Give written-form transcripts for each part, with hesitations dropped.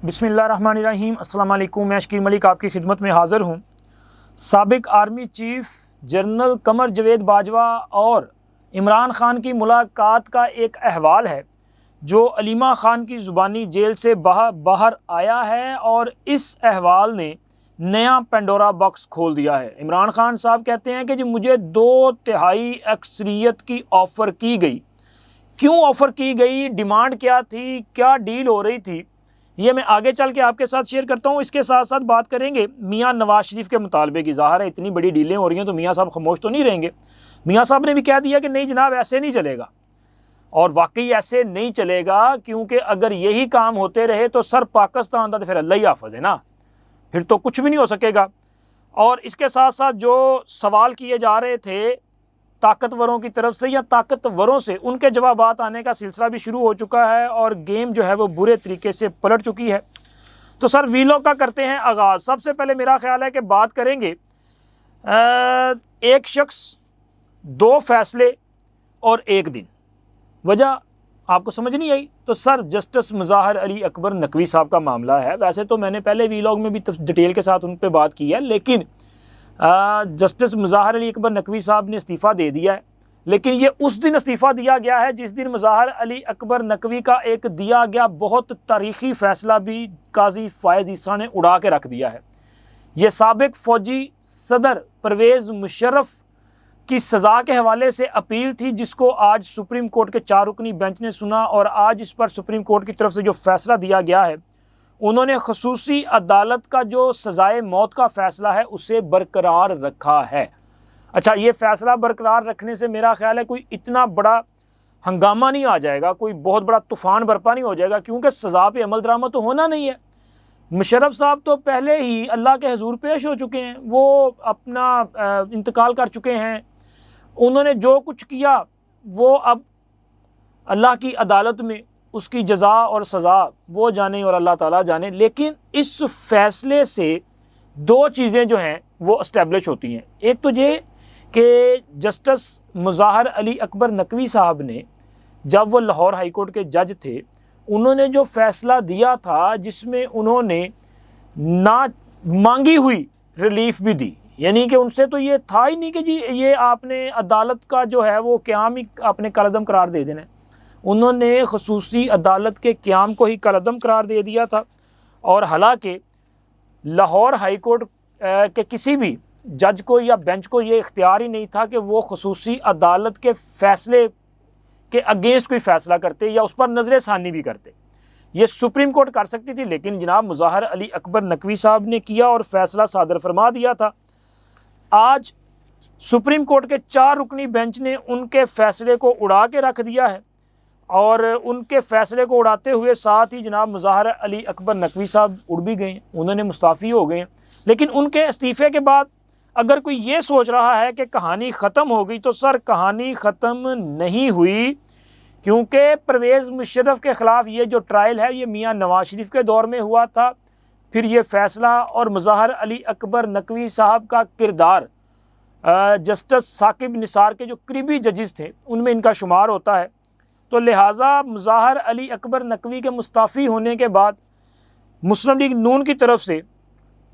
بسم اللہ الرحمن الرحیم۔ السلام علیکم، میں شکیل ملک آپ کی خدمت میں حاضر ہوں۔ سابق army chief general Qamar Javed Bajwa اور عمران خان کی ملاقات کا ایک احوال ہے جو علیمہ خان کی زبانی جیل سے باہر آیا ہے، اور اس احوال نے نیا پینڈورا باکس کھول دیا ہے۔ عمران خان صاحب کہتے ہیں کہ جی مجھے 2/3 اکثریت کی آفر کی گئی۔ کیوں آفر کی گئی، ڈیمانڈ کیا تھی، کیا ڈیل ہو رہی تھی، یہ میں آگے چل کے آپ کے ساتھ شیئر کرتا ہوں۔ اس کے ساتھ ساتھ بات کریں گے میاں نواز شریف کے مطالبے کی۔ ظاہر ہے اتنی بڑی ڈیلیں ہو رہی ہیں تو میاں صاحب خاموش تو نہیں رہیں گے۔ میاں صاحب نے بھی کہہ دیا کہ نہیں جناب ایسے نہیں چلے گا، اور واقعی ایسے نہیں چلے گا، کیونکہ اگر یہی کام ہوتے رہے تو سر پاکستان دا تو پھر اللہ ہی حافظ ہے نا، پھر تو کچھ بھی نہیں ہو سکے گا۔ اور اس کے ساتھ ساتھ جو سوال کیے جا رہے تھے طاقتوروں کی طرف سے یا طاقتوروں سے، ان کے جوابات آنے کا سلسلہ بھی شروع ہو چکا ہے، اور گیم جو ہے وہ برے طریقے سے پلٹ چکی ہے۔ تو سر ویلوگ کا کرتے ہیں آغاز۔ سب سے پہلے میرا خیال ہے کہ بات کریں گے ایک شخص 2 فیصلے اور 1 دن۔ وجہ آپ کو سمجھ نہیں آئی تو سر جسٹس مظاہر علی اکبر نقوی صاحب کا معاملہ ہے۔ ویسے تو میں نے پہلے ویلوگ میں بھی ڈیٹیل کے ساتھ ان پہ بات کی ہے، لیکن جسٹس مظاہر علی اکبر نقوی صاحب نے استعفیٰ دے دیا ہے، لیکن یہ اس دن استعفیٰ دیا گیا ہے جس دن مظاہر علی اکبر نقوی کا ایک دیا گیا بہت تاریخی فیصلہ بھی قاضی فائز عیسیٰ نے اڑا کے رکھ دیا ہے۔ یہ سابق فوجی صدر پرویز مشرف کی سزا کے حوالے سے اپیل تھی، جس کو آج سپریم کورٹ کے 4 رکنی بینچ نے سنا، اور آج اس پر سپریم کورٹ کی طرف سے جو فیصلہ دیا گیا ہے، انہوں نے خصوصی عدالت کا جو سزائے موت کا فیصلہ ہے اسے برقرار رکھا ہے۔ اچھا، یہ فیصلہ برقرار رکھنے سے میرا خیال ہے کوئی اتنا بڑا ہنگامہ نہیں آ جائے گا، کوئی بہت بڑا طوفان برپا نہیں ہو جائے گا، کیونکہ سزا پہ عمل درآمد تو ہونا نہیں ہے۔ مشرف صاحب تو پہلے ہی اللہ کے حضور پیش ہو چکے ہیں، وہ اپنا انتقال کر چکے ہیں۔ انہوں نے جو کچھ کیا وہ اب اللہ کی عدالت میں اس کی جزا اور سزا وہ جانے اور اللہ تعالیٰ جانے، لیکن اس فیصلے سے 2 چیزیں جو ہیں وہ اسٹیبلش ہوتی ہیں۔ ایک تو یہ کہ جسٹس مظاہر علی اکبر نقوی صاحب نے جب وہ لاہور ہائی کورٹ کے جج تھے، انہوں نے جو فیصلہ دیا تھا جس میں انہوں نے نہ مانگی ہوئی ریلیف بھی دی، یعنی کہ ان سے تو یہ تھا ہی نہیں کہ جی یہ آپ نے عدالت کا جو ہے وہ قیام ہی اپنے کالعدم قرار دے دینا ہے۔ انہوں نے خصوصی عدالت کے قیام کو ہی کالعدم قرار دے دیا تھا، اور حالانکہ لاہور ہائی کورٹ کے کسی بھی جج کو یا بینچ کو یہ اختیار ہی نہیں تھا کہ وہ خصوصی عدالت کے فیصلے کے اگینسٹ کوئی فیصلہ کرتے یا اس پر نظر ثانی بھی کرتے۔ یہ سپریم کورٹ کر سکتی تھی، لیکن جناب مظاہر علی اکبر نقوی صاحب نے کیا اور فیصلہ صادر فرما دیا تھا۔ آج سپریم کورٹ کے 4 رکنی بینچ نے ان کے فیصلے کو اڑا کے رکھ دیا ہے، اور ان کے فیصلے کو اڑاتے ہوئے ساتھ ہی جناب مظاہر علی اکبر نقوی صاحب اڑ بھی گئے ہیں، انہوں نے مستعفی ہو گئے ہیں۔ لیکن ان کے استعفے کے بعد اگر کوئی یہ سوچ رہا ہے کہ کہانی ختم ہو گئی، تو سر کہانی ختم نہیں ہوئی، کیونکہ پرویز مشرف کے خلاف یہ جو ٹرائل ہے یہ میاں نواز شریف کے دور میں ہوا تھا، پھر یہ فیصلہ اور مظاہر علی اکبر نقوی صاحب کا کردار جسٹس ثاقب نثار کے جو قریبی ججز تھے ان میں ان کا شمار ہوتا ہے۔ تو لہٰذا مظاہر علی اکبر نقوی کے مستعفی ہونے کے بعد مسلم لیگ نون کی طرف سے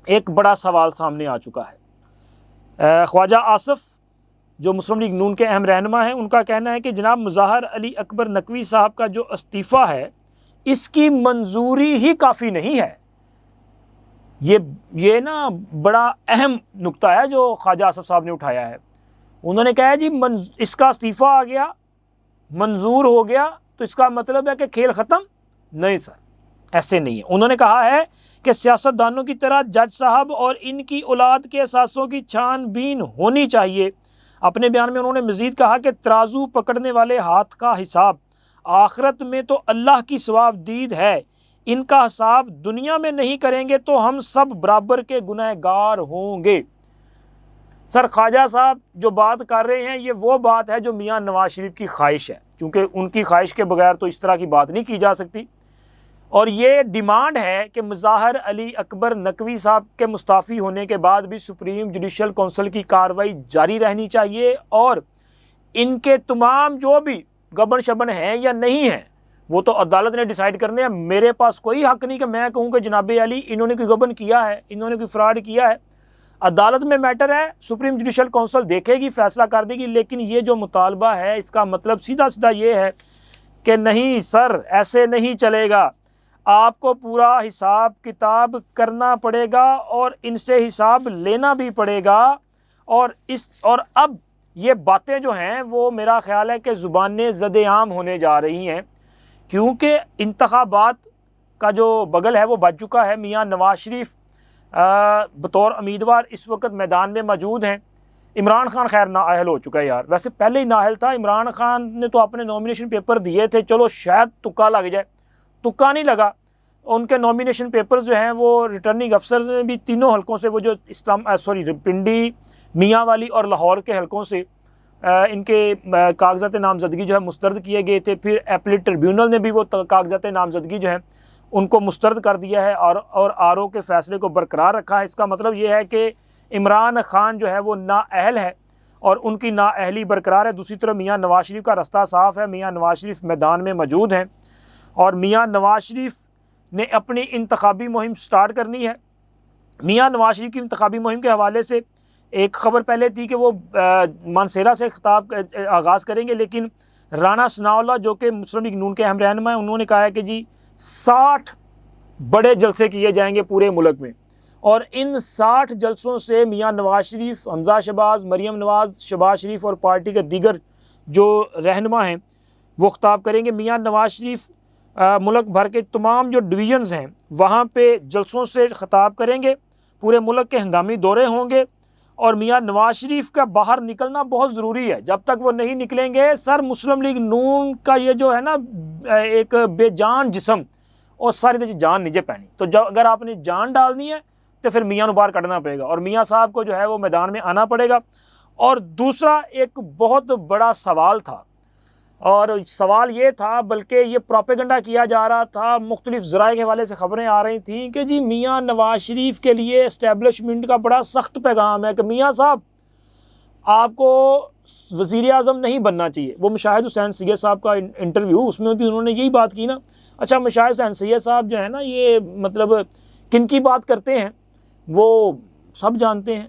ایک بڑا سوال سامنے آ چکا ہے۔ خواجہ آصف جو مسلم لیگ نون کے اہم رہنما ہیں، ان کا کہنا ہے کہ جناب مظاہر علی اکبر نقوی صاحب کا جو استعفیٰ ہے اس کی منظوری ہی کافی نہیں ہے۔ یہ نا بڑا اہم نکتہ ہے جو خواجہ آصف صاحب نے اٹھایا ہے۔ انہوں نے کہا جی اس کا استعفیٰ آ گیا، منظور ہو گیا، تو اس کا مطلب ہے کہ کھیل ختم؟ نہیں سر، ایسے نہیں ہے۔ انہوں نے کہا ہے کہ سیاستدانوں کی طرح جج صاحب اور ان کی اولاد کے اثاثوں کی چھان بین ہونی چاہیے۔ اپنے بیان میں انہوں نے مزید کہا کہ ترازو پکڑنے والے ہاتھ کا حساب آخرت میں تو اللہ کی ثواب دید ہے، ان کا حساب دنیا میں نہیں کریں گے تو ہم سب برابر کے گنہگار ہوں گے۔ سر خواجہ صاحب جو بات کر رہے ہیں یہ وہ بات ہے جو میاں نواز شریف کی خواہش ہے، کیونکہ ان کی خواہش کے بغیر تو اس طرح کی بات نہیں کی جا سکتی، اور یہ ڈیمانڈ ہے کہ مظاہر علی اکبر نقوی صاحب کے مستعفی ہونے کے بعد بھی سپریم جوڈیشل کونسل کی کارروائی جاری رہنی چاہیے، اور ان کے تمام جو بھی گبن شبن ہیں یا نہیں ہیں وہ تو عدالت نے ڈیسائیڈ کرنے ہیں. میرے پاس کوئی حق نہیں کہ میں کہوں کہ جناب علی انہوں نے کوئی غبن کیا ہے, انہوں نے کوئی فراڈ کیا ہے. عدالت میں میٹر ہے, سپریم جوڈیشل کونسل دیکھے گی, فیصلہ کر دے گی. لیکن یہ جو مطالبہ ہے اس کا مطلب سیدھا سیدھا یہ ہے کہ نہیں سر, ایسے نہیں چلے گا, آپ کو پورا حساب کتاب کرنا پڑے گا اور ان سے حساب لینا بھی پڑے گا. اور اب یہ باتیں جو ہیں وہ میرا خیال ہے کہ زبان زد عام ہونے جا رہی ہیں, کیونکہ انتخابات کا جو بغل ہے وہ بج چکا ہے. میاں نواز شریف بطور امیدوار اس وقت میدان میں موجود ہیں. عمران خان خیر نااہل ہو چکا ہے یار, ویسے پہلے ہی نااہل تھا. عمران خان نے تو اپنے نامینیشن پیپر دیے تھے, چلو شاید تکا لگ جائے, تکا نہیں لگا. ان کے نامینیشن پیپر جو ہیں وہ ریٹرننگ افسر نے بھی تینوں حلقوں سے, وہ جو پنڈی, میاں والی اور لاہور کے حلقوں سے ان کے کاغذات نامزدگی جو ہے مسترد کیے گئے تھے. پھر ایپلیٹ ٹریبیونل نے بھی وہ کاغذات نامزدگی جو ہیں ان کو مسترد کر دیا ہے اور آر او کے فیصلے کو برقرار رکھا ہے. اس کا مطلب یہ ہے کہ عمران خان جو ہے وہ نااہل ہے اور ان کی نااہلی برقرار ہے. دوسری طرف میاں نواز شریف کا رستہ صاف ہے, میاں نواز شریف میدان میں موجود ہیں اور میاں نواز شریف نے اپنی انتخابی مہم سٹارٹ کرنی ہے. میاں نواز شریف کی انتخابی مہم کے حوالے سے ایک خبر پہلے تھی کہ وہ مانسیرا سے خطاب آغاز کریں گے, لیکن رانا ثناء اللہ جو کہ مسلم لیگ نون کے اہم رہنما ہیں, انہوں نے کہا ہے کہ جی 60 بڑے جلسے کیے جائیں گے پورے ملک میں, اور ان 60 جلسوں سے میاں نواز شریف, حمزہ شہباز, مریم نواز, شہباز شریف اور پارٹی کے دیگر جو رہنما ہیں وہ خطاب کریں گے. میاں نواز شریف ملک بھر کے تمام جو ڈویژنز ہیں وہاں پہ جلسوں سے خطاب کریں گے, پورے ملک کے ہنگامی دورے ہوں گے. اور میاں نواز شریف کا باہر نکلنا بہت ضروری ہے. جب تک وہ نہیں نکلیں گے سر, مسلم لیگ نون کا یہ جو ہے نا ایک بے جان جسم, اور ساری جان نیچے پہنی, تو اگر آپ نے جان ڈالنی ہے تو پھر میاں نو باہر کٹنا پڑے گا اور میاں صاحب کو جو ہے وہ میدان میں آنا پڑے گا. اور دوسرا ایک بہت بڑا سوال تھا, اور سوال یہ تھا, بلکہ یہ پروپیگنڈا کیا جا رہا تھا, مختلف ذرائع کے حوالے سے خبریں آ رہی تھیں کہ جی میاں نواز شریف کے لیے اسٹیبلشمنٹ کا بڑا سخت پیغام ہے کہ میاں صاحب آپ کو وزیر اعظم نہیں بننا چاہیے. وہ مشاہد حسین سید صاحب کا انٹرویو, اس میں بھی انہوں نے یہی بات کی نا. اچھا, مشاہد حسین سید صاحب جو ہے نا, یہ مطلب کن کی بات کرتے ہیں وہ سب جانتے ہیں.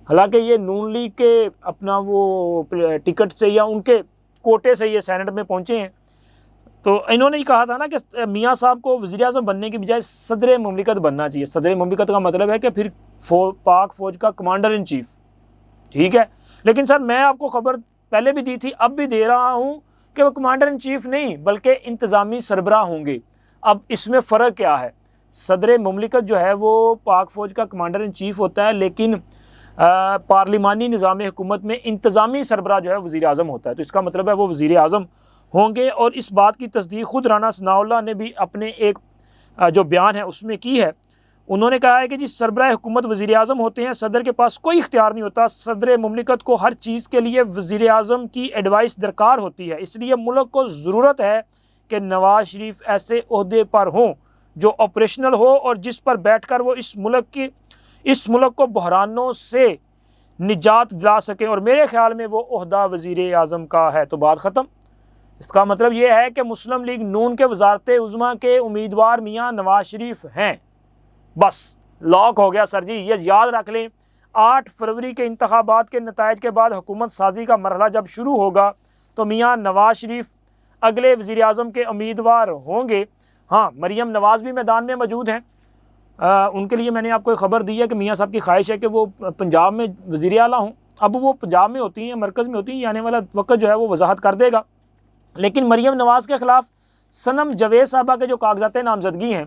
حالانکہ یہ نون لیگ کے اپنا وہ ٹکٹ سے یا ان کے کوٹے سے یہ سینٹ میں پہنچے ہیں. تو انہوں نے یہ کہا تھا نا کہ میاں صاحب کو وزیر اعظم بننے کی بجائے صدر مملکت بننا چاہیے. صدر مملکت کا مطلب ہے کہ پھر پاک فوج کا کمانڈر ان چیف, ٹھیک ہے. لیکن سر میں آپ کو خبر پہلے بھی دی تھی, اب بھی دے رہا ہوں کہ وہ کمانڈر ان چیف نہیں بلکہ انتظامی سربراہ ہوں گے. اب اس میں فرق کیا ہے, صدر مملکت جو ہے وہ پاک فوج کا کمانڈر ان چیف ہوتا ہے, لیکن پارلیمانی نظام حکومت میں انتظامی سربراہ جو ہے وزیر اعظم ہوتا ہے. تو اس کا مطلب ہے وہ وزیر اعظم ہوں گے. اور اس بات کی تصدیق خود رانا ثناء اللہ نے بھی اپنے ایک جو بیان ہے اس میں کی ہے. انہوں نے کہا ہے کہ جی سربراہ حکومت وزیر اعظم ہوتے ہیں, صدر کے پاس کوئی اختیار نہیں ہوتا. صدر مملکت کو ہر چیز کے لیے وزیر اعظم کی ایڈوائس درکار ہوتی ہے. اس لیے ملک کو ضرورت ہے کہ نواز شریف ایسے عہدے پر ہوں جو آپریشنل ہو اور جس پر بیٹھ کر وہ اس ملک کو بحرانوں سے نجات دلا سکیں. اور میرے خیال میں وہ عہدہ وزیر اعظم کا ہے. تو بات ختم. اس کا مطلب یہ ہے کہ مسلم لیگ نون کے وزارت عظمیٰ کے امیدوار میاں نواز شریف ہیں. بس لاک ہو گیا سر جی. یہ یاد رکھ لیں, 8 فروری کے انتخابات کے نتائج کے بعد حکومت سازی کا مرحلہ جب شروع ہوگا تو میاں نواز شریف اگلے وزیر اعظم کے امیدوار ہوں گے. ہاں, مریم نواز بھی میدان میں موجود ہیں. ان کے لیے میں نے آپ کو ایک خبر دی ہے کہ میاں صاحب کی خواہش ہے کہ وہ پنجاب میں وزیر اعلیٰ ہوں. اب وہ پنجاب میں ہوتی ہیں, مرکز میں ہوتی ہیں, آنے والا وقت جو ہے وہ وضاحت کر دے گا. لیکن مریم نواز کے خلاف صنم جاوید صاحبہ کے جو کاغذات نامزدگی ہیں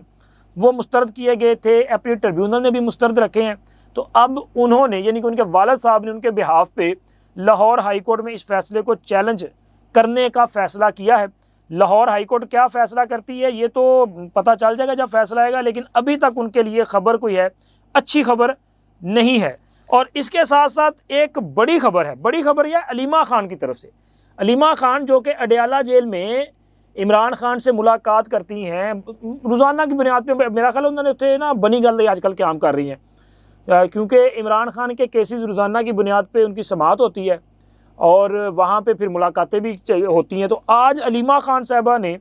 وہ مسترد کیے گئے تھے, ایپلیٹ ٹریبیونل نے بھی مسترد رکھے ہیں. تو اب انہوں نے, یعنی کہ ان کے والد صاحب نے ان کے بہاف پہ لاہور ہائی کورٹ میں اس فیصلے کو چیلنج کرنے کا فیصلہ کیا ہے. لاہور ہائی کورٹ کیا فیصلہ کرتی ہے یہ تو پتہ چل جائے گا جب فیصلہ آئے گا, لیکن ابھی تک ان کے لیے خبر کوئی ہے, اچھی خبر نہیں ہے. اور اس کے ساتھ ساتھ ایک بڑی خبر ہے, بڑی خبر یہ علیمہ خان کی طرف سے. علیمہ خان جو کہ اڈیالہ جیل میں عمران خان سے ملاقات کرتی ہیں روزانہ کی بنیاد پہ. میرا خیال انہوں نے اتنے نا بنی گل آج کل قیام کر رہی ہیں, کیونکہ عمران خان کے کیسز روزانہ کی بنیاد پہ ان کی سماعت ہوتی ہے اور وہاں پہ پھر ملاقاتیں بھی ہوتی ہیں. تو آج علیمہ خان صاحبہ نے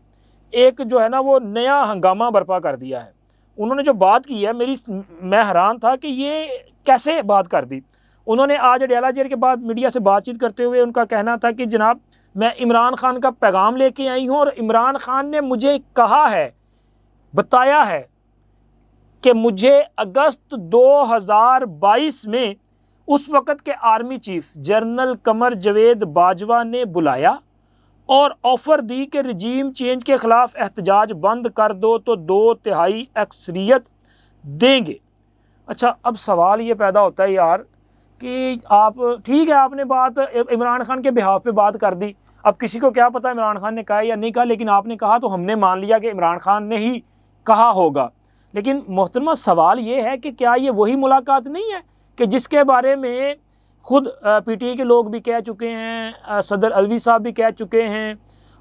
ایک جو ہے نا وہ نیا ہنگامہ برپا کر دیا ہے۔ انہوں نے جو بات کی ہے میں حیران تھا کہ یہ کیسے بات کر دی۔ انہوں نے آج اڈیالہ جیل کے بعد میڈیا سے بات چیت کرتے ہوئے ان کا کہنا تھا کہ جناب میں عمران خان کا پیغام لے کے آئی ہوں اور عمران خان نے مجھے کہا ہے، بتایا ہے کہ مجھے اگست 2022 میں اس وقت کے army chief general Qamar Javed Bajwa نے بلایا اور آفر دی کہ رجیم چینج کے خلاف احتجاج بند کر دو تو 2/3 اکثریت دیں گے۔ اچھا، اب سوال یہ پیدا ہوتا ہے یار کہ آپ ٹھیک ہے، آپ نے بات عمران خان کے بہاف پہ بات کر دی، اب کسی کو کیا پتا عمران خان نے کہا یا نہیں کہا، لیکن آپ نے کہا تو ہم نے مان لیا کہ عمران خان نے ہی کہا ہوگا۔ لیکن محترمہ سوال یہ ہے کہ کیا یہ وہی ملاقات نہیں ہے کہ جس کے بارے میں خود پی ٹی آئی کے لوگ بھی کہہ چکے ہیں، صدر الوی صاحب بھی کہہ چکے ہیں،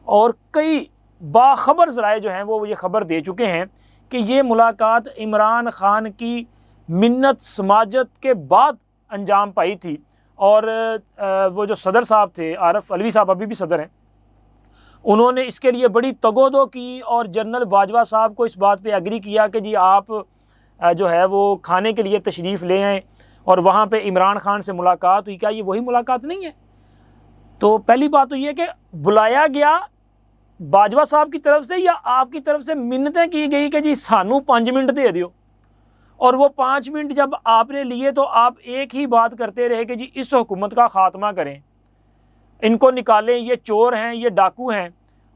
اور کئی باخبر ذرائع جو ہیں وہ یہ خبر دے چکے ہیں کہ یہ ملاقات عمران خان کی منت سماجت کے بعد انجام پائی تھی، اور وہ جو صدر صاحب تھے عارف الوی صاحب ابھی بھی صدر ہیں، انہوں نے اس کے لیے بڑی تگودو کی اور جنرل باجوہ صاحب کو اس بات پہ ایگری کیا کہ جی آپ جو ہے وہ کھانے کے لیے تشریف لے آئیں، اور وہاں پہ عمران خان سے ملاقات ہوئی۔ کیا یہ وہی ملاقات نہیں ہے؟ تو پہلی بات تو یہ کہ بلایا گیا باجوہ صاحب کی طرف سے یا آپ کی طرف سے منتیں کی گئی کہ جی سانو 5 منٹ دے دیو، اور وہ 5 منٹ جب آپ نے لیے تو آپ ایک ہی بات کرتے رہے کہ جی اس حکومت کا خاتمہ کریں، ان کو نکالیں، یہ چور ہیں، یہ ڈاکو ہیں،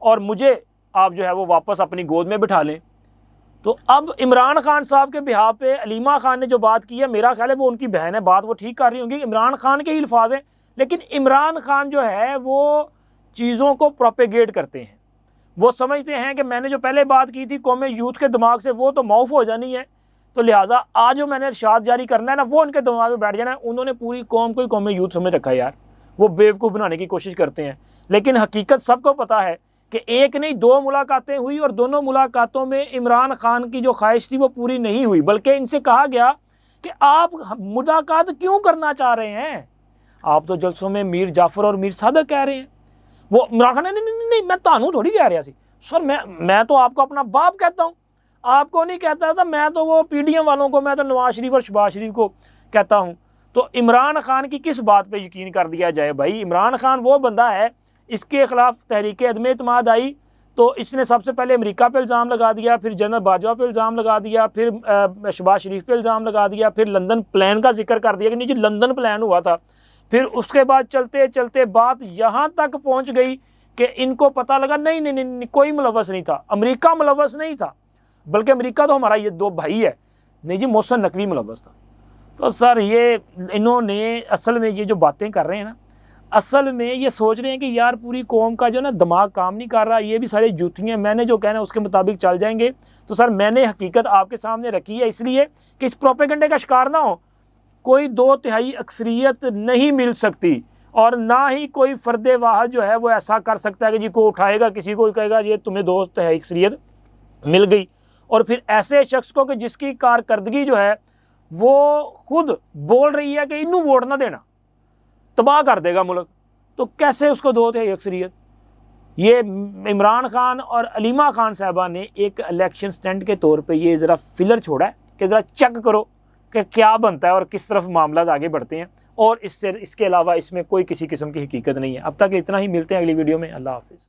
اور مجھے آپ جو ہے وہ واپس اپنی گود میں بٹھا لیں۔ تو اب عمران خان صاحب کے بہاف پہ علیمہ خان نے جو بات کی ہے، میرا خیال ہے وہ ان کی بہن ہے، بات وہ ٹھیک کر رہی ہوں گی، عمران خان کے ہی الفاظ ہیں، لیکن عمران خان جو ہے وہ چیزوں کو پروپیگیٹ کرتے ہیں۔ وہ سمجھتے ہیں کہ میں نے جو پہلے بات کی تھی قوم یوتھ کے دماغ سے وہ تو معاف ہو جانی ہے، تو لہٰذا آج جو میں نے ارشاد جاری کرنا ہے نا وہ ان کے دماغ میں بیٹھ جانا ہے۔ انہوں نے پوری قوم کو ہی قوم یوتھ سمجھ رکھا ہے یار، وہ بیوقوف بنانے کی کوشش کرتے ہیں، لیکن حقیقت سب کو پتہ ہے کہ ایک نہیں 2 ملاقاتیں ہوئی، اور دونوں ملاقاتوں میں عمران خان کی جو خواہش تھی وہ پوری نہیں ہوئی، بلکہ ان سے کہا گیا کہ آپ ملاقات کیوں کرنا چاہ رہے ہیں، آپ تو جلسوں میں میر جعفر اور میر صادق کہہ رہے ہیں۔ وہ عمران خان نہیں میں تانوں تھوڑی کہہ رہا سی سر، میں تو آپ کو اپنا باپ کہتا ہوں، آپ کو نہیں کہتا تھا، میں تو وہ پی ڈی ایم والوں کو، میں تو نواز شریف اور شہباز شریف کو کہتا ہوں۔ تو عمران خان کی کس بات پہ یقین کر دیا جائے بھائی؟ عمران خان وہ بندہ ہے، اس کے خلاف تحریک عدم اعتماد آئی تو اس نے سب سے پہلے امریکہ پہ الزام لگا دیا، پھر جنرل باجوہ پہ الزام لگا دیا، پھر شہباز شریف پہ الزام لگا دیا، پھر لندن پلان کا ذکر کر دیا کہ نہیں جی لندن پلان ہوا تھا، پھر اس کے بعد چلتے چلتے بات یہاں تک پہنچ گئی کہ ان کو پتہ لگا نہیں کوئی ملوث نہیں تھا، امریکہ ملوث نہیں تھا، بلکہ امریکہ تو ہمارا یہ 2 بھائی ہے، نہیں جی محسن نقوی ملوث تھا۔ تو سر یہ انہوں نے اصل میں یہ جو باتیں کر رہے ہیں نا، اصل میں یہ سوچ رہے ہیں کہ یار پوری قوم کا جو نا دماغ کام نہیں کر رہا، یہ بھی سارے جوتیاں، میں نے جو کہنا ہے اس کے مطابق چل جائیں گے۔ تو سر میں نے حقیقت آپ کے سامنے رکھی ہے اس لیے کہ اس پروپیگنڈے کا شکار نہ ہو۔ کوئی 2/3 اکثریت نہیں مل سکتی، اور نہ ہی کوئی فرد واحد جو ہے وہ ایسا کر سکتا ہے کہ جی کو اٹھائے گا کسی کو کہے گا یہ تمہیں 2/3 اکثریت مل گئی، اور پھر ایسے شخص کو کہ جس کی کارکردگی جو ہے وہ خود بول رہی ہے کہ انہوں ووٹ نہ دینا، تباہ کر دے گا ملک، تو کیسے اس کو 2/3 اکثریت؟ یہ عمران خان اور علیمہ خان صاحبہ نے ایک الیکشن سٹنٹ کے طور پہ یہ ذرا فلر چھوڑا ہے کہ ذرا چیک کرو کہ کیا بنتا ہے اور کس طرف معاملات آگے بڑھتے ہیں، اور اس کے علاوہ اس میں کوئی کسی قسم کی حقیقت نہیں ہے۔ اب تک اتنا ہی، ملتے ہیں اگلی ویڈیو میں، اللہ حافظ۔